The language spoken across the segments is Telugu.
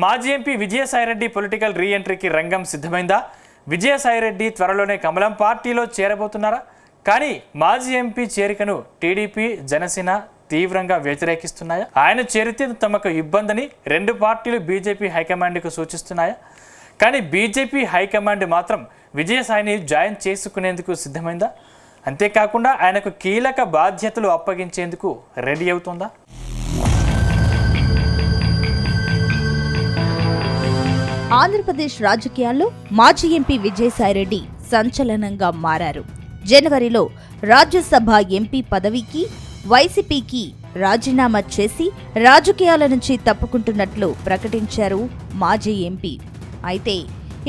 మాజీ ఎంపీ విజయసాయిరెడ్డి పొలిటికల్ రీ ఎంట్రీకి రంగం సిద్ధమైందా? విజయసాయిరెడ్డి త్వరలోనే కమలం పార్టీలో చేరబోతున్నారా? కానీ మాజీ ఎంపీ చేరికను టీడీపీ, జనసేన తీవ్రంగా వ్యతిరేకిస్తున్నాయా? ఆయన చేరితే తమకు ఇబ్బందని రెండు పార్టీలు బీజేపీ హైకమాండ్కు సూచిస్తున్నాయా? కానీ బీజేపీ హైకమాండ్ మాత్రం విజయసాయిని జాయిన్ చేసుకునేందుకు సిద్ధమైందా? అంతేకాకుండా ఆయనకు కీలక బాధ్యతలు అప్పగించేందుకు రెడీ అవుతుందా? ఆంధ్రప్రదేశ్ రాజకీయాల్లో మాజీ ఎంపీ విజయసాయిరెడ్డి సంచలనంగా మారారు. జనవరిలో రాజ్యసభ ఎంపీ పదవికి వైసీపీకి రాజీనామా చేసి రాజకీయాల నుంచి తప్పుకుంటున్నట్లు ప్రకటించారు మాజీ ఎంపీ. అయితే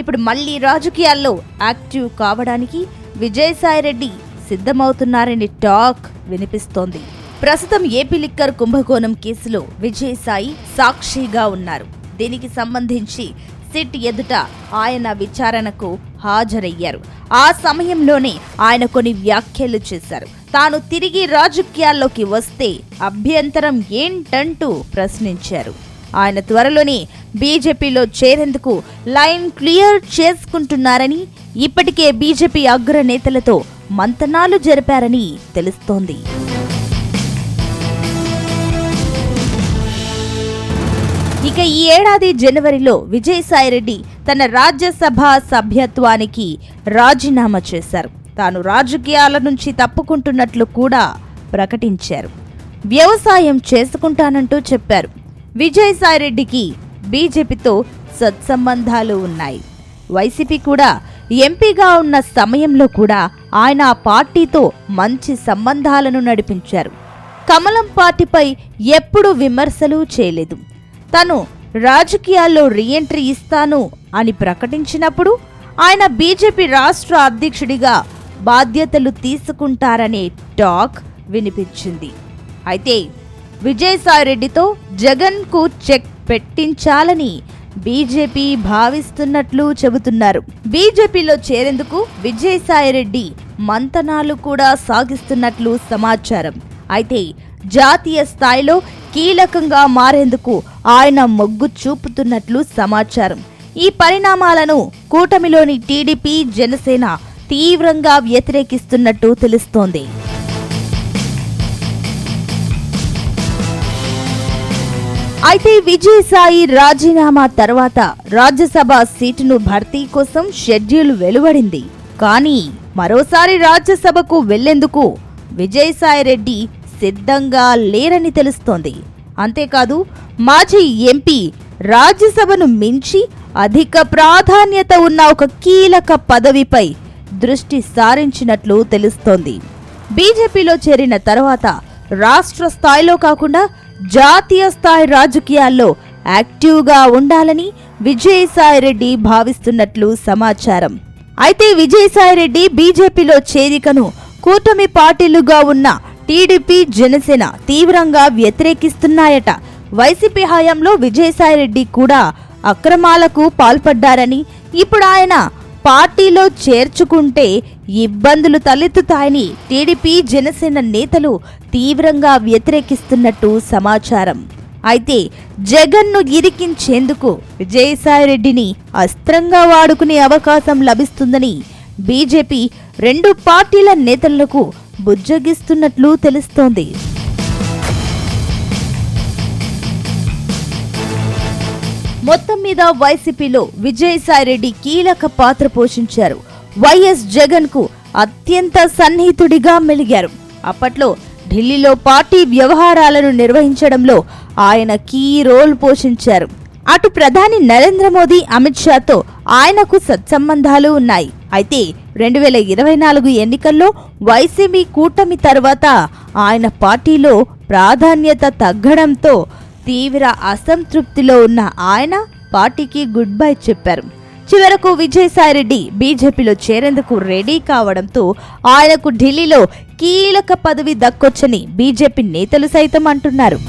ఇప్పుడు మళ్లీ రాజకీయాల్లో యాక్టివ్ కావడానికి విజయసాయిరెడ్డి సిద్ధమవుతున్నారనే టాక్ వినిపిస్తోంది. ప్రస్తుతం ఏపీ లిక్కర్ కుంభకోణం కేసులో విజయసాయి సాక్షిగా ఉన్నారు. దీనికి సంబంధించి సిట్ ఎదుట ఆయన విచారణకు హాజరయ్యారు. ఆ సమయంలోనే ఆయన కొన్ని వ్యాఖ్యలు చేశారు. తాను తిరిగి రాజకీయాల్లోకి వస్తే అభ్యంతరం ఏంటంటూ ప్రశ్నించారు. ఆయన త్వరలోనే బీజేపీలో చేరేందుకు లైన్ క్లియర్ చేసుకుంటున్నారని, ఇప్పటికే బీజేపీ అగ్రనేతలతో మంతనాలు జరిపారని తెలుస్తోంది. ఇక ఈ ఏడాది జనవరిలో విజయసాయిరెడ్డి తన రాజ్యసభ సభ్యత్వానికి రాజీనామా చేశారు. తాను రాజకీయాల నుంచి తప్పుకుంటున్నట్లు కూడా ప్రకటించారు. వ్యవసాయం చేసుకుంటానంటూ చెప్పారు. విజయసాయిరెడ్డికి బీజేపీతో సత్సంబంధాలు ఉన్నాయి. వైసీపీ కూడా ఎంపీగా ఉన్న సమయంలో కూడా ఆయన ఆ పార్టీతో మంచి సంబంధాలను నడిపించారు. కమలం పార్టీపై ఎప్పుడూ విమర్శలు చేయలేదు. తను రాజకీయాల్లో రీఎంట్రీ ఇస్తాను అని ప్రకటించినప్పుడు ఆయన బీజేపీ రాష్ట్ర అధ్యక్షుడిగా బాధ్యతలు తీసుకుంటారనే టాక్ వినిపించింది. అయితే విజయసాయిరెడ్డితో జగన్కు చెక్ పెట్టించాలని బీజేపీ భావిస్తున్నట్లు చెబుతున్నారు. బీజేపీలో చేరేందుకు విజయసాయిరెడ్డి మంతనాలు కూడా సాగిస్తున్నట్లు సమాచారం. అయితే జాతీయ స్థాయిలో కీలకంగా మారేందుకు ఆయన మొగ్గు చూపుతున్నట్లు సమాచారం. ఈ పరిణామాలను కూటమిలోని టీడీపీ, జనసేన తీవ్రంగా వ్యతిరేకిస్తున్నట్టు తెలుస్తోంది. అయితే విజయసాయి రాజీనామా తర్వాత రాజ్యసభ సీటును భర్తీ కోసం షెడ్యూల్ వెలువడింది. కానీ మరోసారి రాజ్యసభకు వెళ్లేందుకు విజయసాయిరెడ్డి సిద్ధంగా లేరని తెలుస్తోంది. అంతేకాదు మాజీ ఎంపీ రాజ్యసభను మించి అధిక ప్రాధాన్యత ఉన్న ఒక కీలక పదవిపై దృష్టి సారించినట్లు తెలుస్తోంది. బీజేపీలో చేరిన తర్వాత రాష్ట్ర స్థాయిలో కాకుండా జాతీయ స్థాయి రాజకీయాల్లో యాక్టివ్గా ఉండాలని విజయసాయిరెడ్డి భావిస్తున్నట్లు సమాచారం. అయితే విజయసాయిరెడ్డి బీజేపీలో చేరికను కూటమి పార్టీలుగా ఉన్న టీడీపీ, జనసేన తీవ్రంగా వ్యతిరేకిస్తున్నాయట. వైసీపీ హయాంలో విజయసాయిరెడ్డి కూడా అక్రమాలకు పాల్పడ్డారని, ఇప్పుడు ఆయన పార్టీలో చేర్చుకుంటే ఇబ్బందులు తలెత్తుతాయని టీడీపీ, జనసేన నేతలు తీవ్రంగా వ్యతిరేకిస్తున్నట్టు సమాచారం. అయితే జగన్ను ఇరికించేందుకు విజయసాయిరెడ్డిని అస్త్రంగా వాడుకునే అవకాశం లభిస్తుందని బీజేపీ రెండు పార్టీల నేతలకు బుజ్జగిస్తున్నట్లు తెలుస్తోంది. మొత్తం మీద వైసీపీలో విజయసాయిరెడ్డి కీలక పాత్ర పోషించారు. వైఎస్ జగన్ కు అత్యంత సన్నిహితుడిగా మెలిగారు. అప్పట్లో ఢిల్లీలో పార్టీ వ్యవహారాలను నిర్వహించడంలో ఆయన కీ రోల్ పోషించారు. అటు ప్రధాని నరేంద్ర మోదీ, అమిత్ షాతో ఆయనకు సత్సంబంధాలు ఉన్నాయి. అయితే 2024 ఎన్నికల్లో వైసీపీ కూటమి తర్వాత ఆయన పార్టీలో ప్రాధాన్యత తగ్గడంతో తీవ్ర అసంతృప్తిలో ఉన్న ఆయన పార్టీకి గుడ్ బై చెప్పారు. చివరకు విజయసాయిరెడ్డి బీజేపీలో చేరేందుకు రెడీ కావడంతో ఆయనకు ఢిల్లీలో కీలక పదవి దక్కొచ్చని బీజేపీ నేతలు సైతం అంటున్నారు.